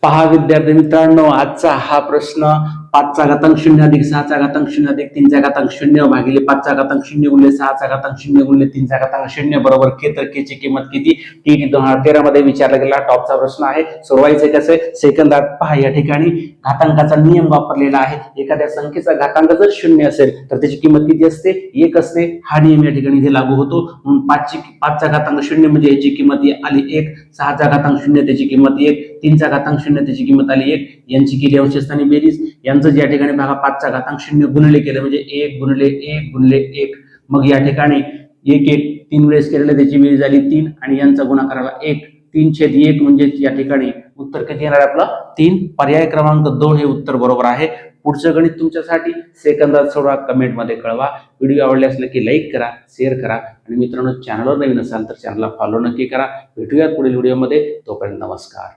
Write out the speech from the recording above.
पहा विद्यार्थी मित्रांनो, आजचा हा प्रश्न 5चा घातांक 0 अधिक 6चा घातांक 0 अधिक 3चा घातांक 0 भागिले 5चा घातांक 0 गुणिले 6चा घातांक 0 गुणिले 3चा घातांक 0 बरोबर के तर के ची किंमत किती? टी 2013 मध्ये विचारला गेला टॉपचा प्रश्न आहे. सोडवायचे कसे? सेकंदात पहा, या ठिकाणी घातांकाचा नियम वापरलेला आहे. एखाद्या संख्येचा घातांक जर 0 असेल तर त्याची किंमत किती असते? 1 असते. हा नियम या ठिकाणी इथे लागू होतो. म्हणून 5चा घातांक 0 म्हणजे याची किंमत आली 1, 6चा घातांक 0 त्याची किंमत 1, 3चा घातांक 0 त्याची किंमत आली 1. यांची केली अंशस्थानी बेरीज. यांचं या ठिकाणी बघा 5चा घातांक 0 गुणिले केलं म्हणजे 1 गुणिले 1 गुणिले 1. मग या ठिकाणी 1 1 3 वेळेस केलेलं त्याची बेरीज आली 3 आणि यांचा गुणाकार आला 1. 3/1 म्हणजे या ठिकाणी उत्तर किती येणार आपलं? 3. पर्याय क्रमांक 2 हे उत्तर बरोबर आहे. पुढचं गणित तुमच्यासाठी सेकंदात सोडवा, कमेंट मध्ये कळवा. व्हिडिओ आवडले असले की लाईक करा, शेअर करा आणि मित्रांनो चॅनलवर नवीन असाल तर चॅनलला फॉलो नक्की करा. भेटूयात पुढील व्हिडिओमध्ये. तोपर्यंत नमस्कार.